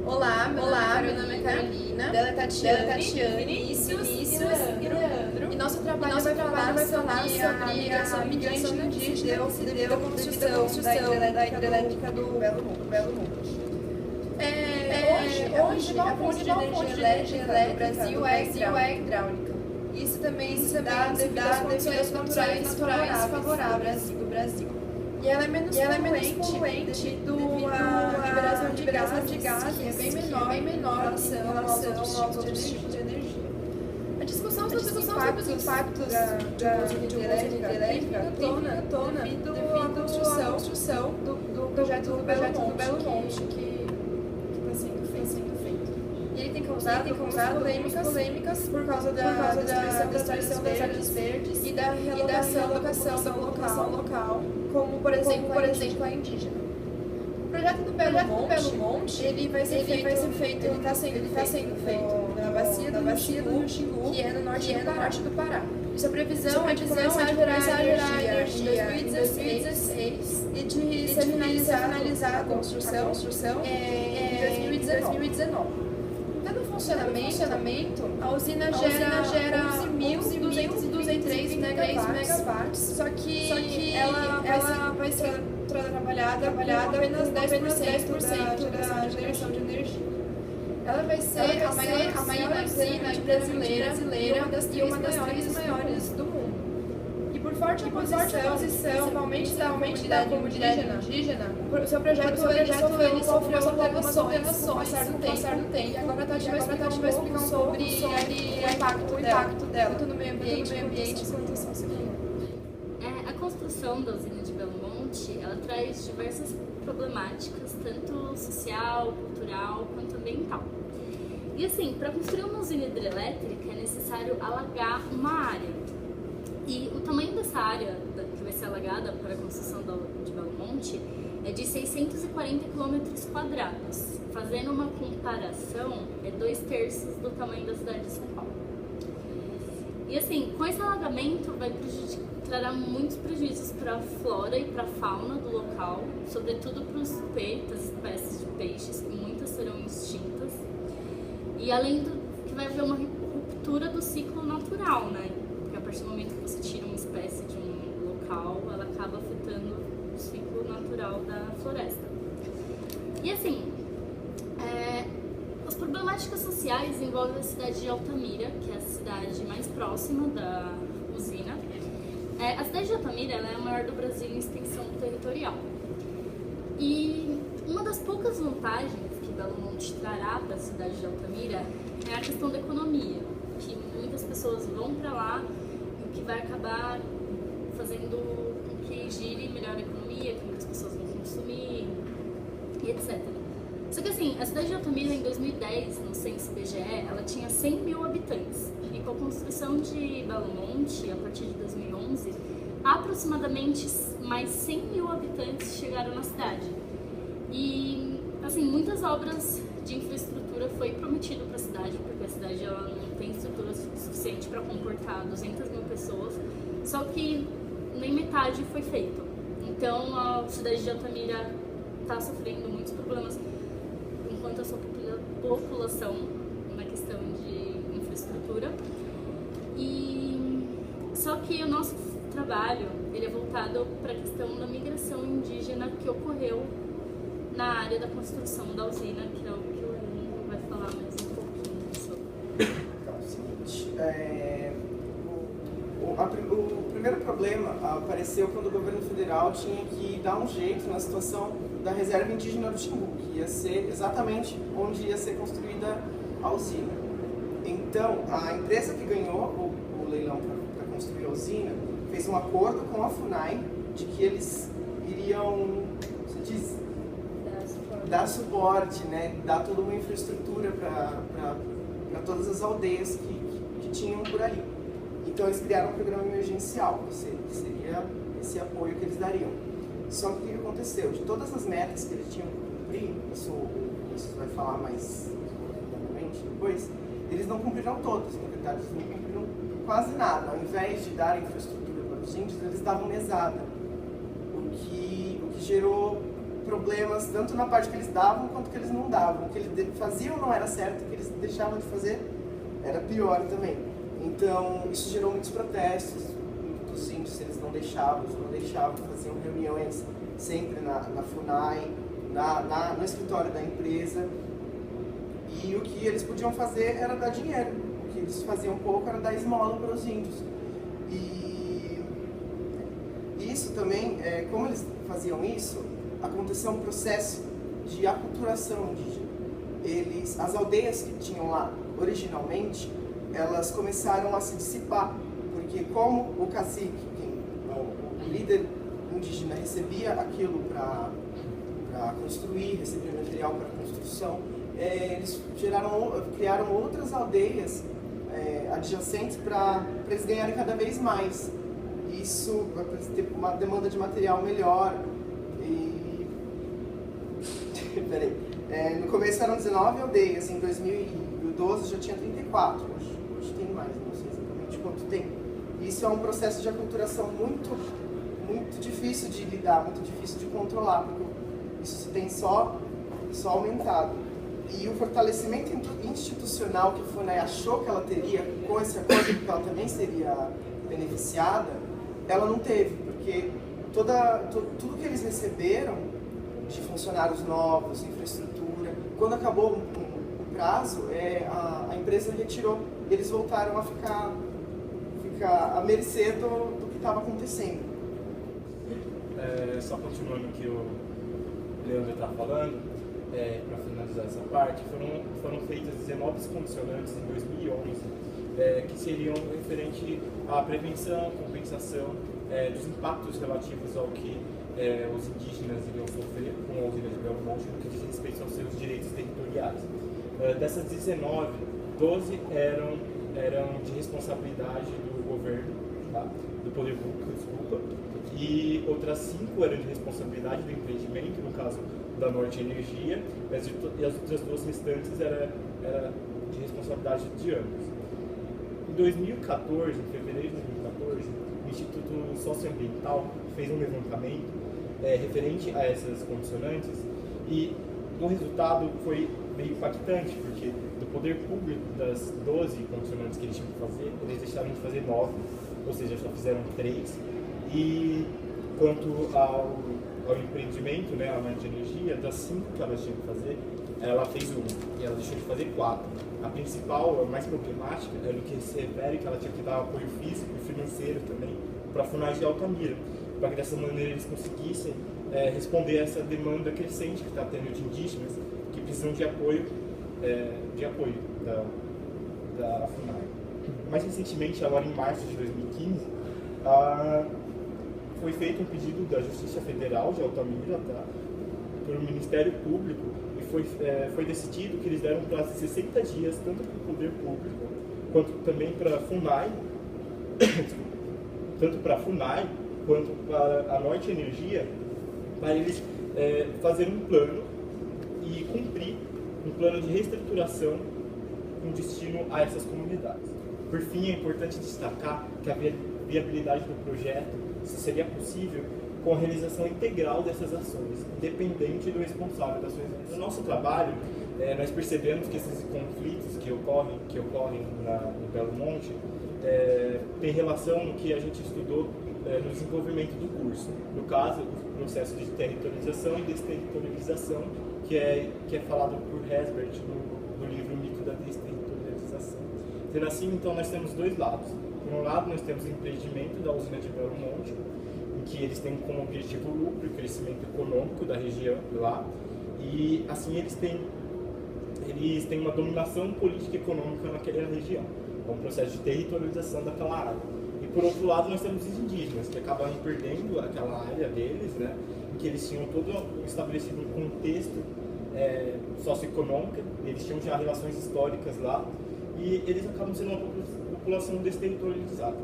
Olá, meu nome é Carolina, dela é Tatiane, Vinícius e Leandro. E nosso trabalho vai falar sobre a migração indígena que se deu à construção da hidrelétrica do Belo Monte. Hoje, a fonte de energia elétrica do Brasil é hidráulica. Isso também se dá devido às condições naturais favoráveis do Brasil. E ela é menos poluente devido à liberação de gás, que é bem menor em relação aos outros tipos de energia. A discussão sobre os impactos de hidrelétrica torna devido à construção do projeto do Belo Monte, que está sendo feito. E ele tem causado polêmicas por causa da destruição das áreas verdes e da realocação da população local, como por exemplo a indígena. O projeto do Belo Monte ele vai ser feito, ele está sendo feito na bacia do Xingu, que é no norte do Pará. Sua previsão é de começar a gerar energia em 2016 e de ser finalizada a construção em 2019. Funcionamento, a usina gera 11.203 megawatts, só que ela vai ser trabalhada apenas 10% da geração de energia. Ela vai ser a maior usina brasileira e uma das maiores do mundo. E por forte oposição, principalmente da comunidade indígena, o seu projeto sofreu algumas alterações com o passar do tempo. E agora a Tati vai explicar um pouco sobre o impacto dela, tanto no meio ambiente quanto no social. A construção da usina de Belo Monte, ela traz diversas problemáticas, tanto social, cultural, quanto ambiental. E assim, para construir uma usina hidrelétrica é necessário alagar uma área. E o tamanho dessa área que vai ser alagada para a construção de Belo Monte é de 640 km². Fazendo uma comparação, é 2/3 do tamanho da cidade de São Paulo. E assim, com esse alagamento trará muitos prejuízos para a flora e para a fauna do local, sobretudo para as espécies de peixes, que muitas serão extintas. E além que vai haver uma ruptura do ciclo natural, né? Porque a partir do momento que você tira uma espécie de um local, ela acaba afetando o ciclo natural da floresta. E assim, as problemáticas sociais envolvem a cidade de Altamira, que é a cidade mais próxima da usina. A cidade de Altamira ela é a maior do Brasil em extensão territorial. E uma das poucas vantagens que Belo Monte trará para a cidade de Altamira é a questão da economia, que muitas pessoas vão para lá, o que vai acabar fazendo com que gire melhor a economia, que muitas pessoas vão consumir, e etc. Só que assim, a cidade de Altamira em 2010, no censo IBGE, ela tinha 100 mil habitantes. E com a construção de Belo Monte, a partir de 2011, aproximadamente mais 100 mil habitantes chegaram na cidade. E assim, muitas obras de infraestrutura foi prometido para a cidade, porque a cidade ela não tem estrutura suficiente para comportar 200 mil pessoas, só que nem metade foi feito. Então a cidade de Altamira está sofrendo muitos problemas enquanto a sua população na questão de infraestrutura. E só que o nosso trabalho ele é voltado para a questão da migração indígena que ocorreu na área da construção da usina, que é o que o Leandro vai falar mais um pouquinho sobre. Então, é o seguinte, o primeiro problema apareceu quando o governo federal tinha que dar um jeito na situação da reserva indígena do Xingu, que ia ser exatamente onde ia ser construída a usina. Então, a empresa que ganhou o leilão para construir a usina fez um acordo com a FUNAI de que eles iriam, dar suporte, né, dar toda uma infraestrutura para todas as aldeias que tinham por ali. Então eles criaram um programa emergencial, que seria esse apoio que eles dariam. Só que o que aconteceu? De todas as metas que eles tinham que cumprir, isso vai falar mais profundamente depois, eles não cumpriram todas, na verdade eles não cumpriram quase nada. Ao invés de dar infraestrutura para os índios, eles davam mesada, o que gerou problemas tanto na parte que eles davam quanto que eles não davam. O que eles faziam não era certo, o que eles deixavam de fazer era pior também. Então isso gerou muitos protestos dos índios, eles não deixavam, faziam reuniões sempre na FUNAI, no escritório da empresa, e o que eles podiam fazer era dar dinheiro, o que eles faziam pouco era dar esmola para os índios. E isso também, como eles faziam isso, aconteceu um processo de aculturação indígena. As aldeias que tinham lá originalmente, elas começaram a se dissipar, porque como o cacique, o líder indígena, recebia aquilo para construir, recebia material para construção, eles criaram outras aldeias adjacentes para eles ganharem cada vez mais. Isso para ter uma demanda de material melhor. No começo eram 19 aldeias, em 2012 já tinha 34, hoje tem mais, não sei exatamente quanto tem. Isso é um processo de aculturação muito difícil de lidar, muito difícil de controlar, porque isso tem só aumentado. E o fortalecimento institucional que a FUNAI achou que ela teria com esse acordo, porque ela também seria beneficiada, ela não teve, porque tudo que eles receberam de funcionários novos, infraestrutura, quando acabou o prazo, a empresa retirou, eles voltaram a ficar à mercê do que estava acontecendo. Só continuando o que o Leandro está falando, para finalizar essa parte, foram feitas 19 condicionantes em 2011, que seriam referente à prevenção, compensação dos impactos relativos ao que os indígenas iriam sofrer com a usina de Belo Monte no que diz respeito aos seus direitos territoriais. Dessas 19, 12 eram de responsabilidade do governo, tá? Do poder público, desculpa, e outras 5 eram de responsabilidade do empreendimento, no caso da Norte Energia, e as outras 2 restantes era de responsabilidade de ambos. Em 2014, em fevereiro de 2014, o Instituto Socioambiental fez um levantamento referente a essas condicionantes, e o resultado foi meio impactante, porque do poder público, das 12 condicionantes que eles tinham que fazer, eles deixaram de fazer 9, ou seja, só fizeram 3, e quanto ao empreendimento, né, a Norte Energia, das 5 que elas tinham que fazer, ela fez 1, e ela deixou de fazer 4. A principal, a mais problemática, era no que se refere que ela tinha que dar apoio físico e financeiro também para a FUNAI de Altamira, para que dessa maneira eles conseguissem responder a essa demanda crescente que está tendo de indígenas que precisam de apoio da FUNAI. Mais recentemente, agora em março de 2015, foi feito um pedido da Justiça Federal de Altamira, tá, pelo Ministério Público, e foi decidido que eles deram um prazo de 60 dias, tanto para o poder público, quanto também para a FUNAI, tanto para a FUNAI, quanto para a Norte Energia, para eles fazerem um plano e cumprir um plano de reestruturação com destino a essas comunidades. Por fim, é importante destacar que a viabilidade do projeto seria possível com a realização integral dessas ações, independente do responsável das suas ações. No nosso trabalho, nós percebemos que esses conflitos que ocorrem no Belo Monte têm relação com o que a gente estudou no desenvolvimento do curso. No caso, o processo de territorialização e desterritorialização, que é falado por Herzberg no livro O Mito da Desterritorialização. Sendo assim, então, nós temos 2 lados. Por um lado, nós temos o empreendimento da usina de Belo Monte, em que eles têm como objetivo o lucro e o crescimento econômico da região lá, e assim eles têm uma dominação política e econômica naquela região. É um processo de territorialização daquela área. E por outro lado, nós temos os indígenas, que acabaram perdendo aquela área deles, né, em que eles tinham todo estabelecido um contexto socioeconômico, eles tinham já relações históricas lá, e eles acabam sendo uma população desterritorializada.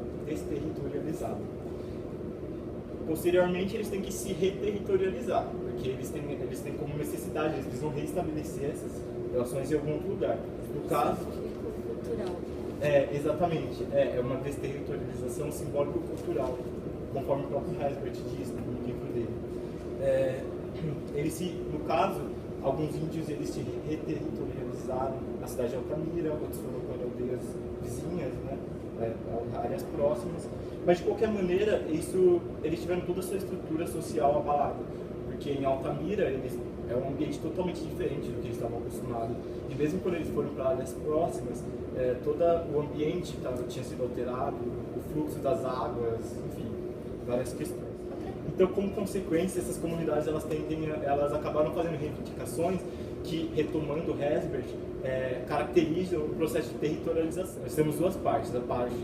Posteriormente, eles têm que se reterritorializar, porque eles têm como necessidade, eles precisam reestabelecer essas relações em algum outro lugar. No caso... Cultural. Exatamente. É uma desterritorialização simbólico-cultural, conforme o próprio Herzberg diz no livro dele. no caso, alguns índios eles se reterritorializaram na cidade de Altamira, outros foram para aldeias vizinhas, né, áreas próximas. Mas de qualquer maneira, eles tiveram toda a sua estrutura social abalada, porque em Altamira é um ambiente totalmente diferente do que eles estavam acostumados. E mesmo quando eles foram para áreas próximas, todo o ambiente tinha sido alterado, o fluxo das águas, enfim, várias questões. Então, como consequência, essas comunidades elas acabaram fazendo reivindicações que, retomando Herzberg, caracterizam o processo de territorialização. Nós temos duas partes, a parte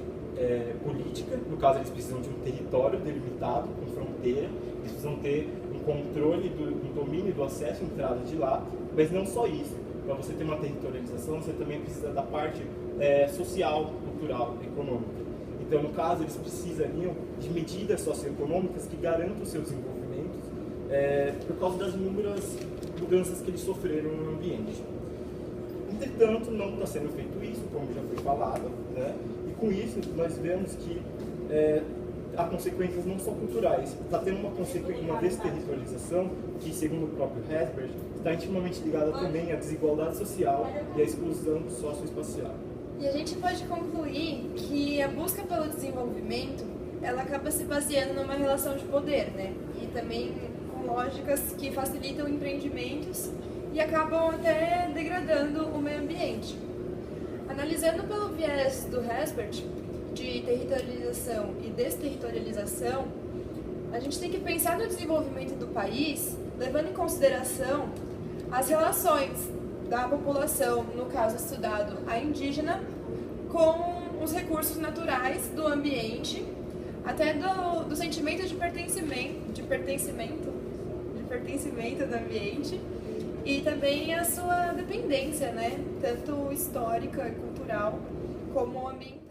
política, no caso eles precisam de um território delimitado, com fronteira, eles precisam ter um controle do domínio, do acesso e entrada de lá, mas não só isso. Para você ter uma territorialização, você também precisa da parte social, cultural, econômica. Então, no caso, eles precisariam de medidas socioeconômicas que garantam o seu desenvolvimento por causa das inúmeras mudanças que eles sofreram no ambiente. Entretanto, não está sendo feito isso, como já foi falado, né? E com isso, nós vemos que há consequências não só culturais, está tendo uma desterritorialização que, segundo o próprio Herzberg, está intimamente ligada também à desigualdade social e à exclusão socioespacial. E a gente pode concluir que a busca pelo desenvolvimento, ela acaba se baseando numa relação de poder, né? E também com lógicas que facilitam empreendimentos e acabam até degradando o meio ambiente. Analisando pelo viés do Herzberg, de territorialização e desterritorialização, a gente tem que pensar no desenvolvimento do país, levando em consideração as relações da população, no caso estudado a indígena, com os recursos naturais do ambiente, até do sentimento de pertencimento do ambiente, e também a sua dependência, né, tanto histórica e cultural como ambiental.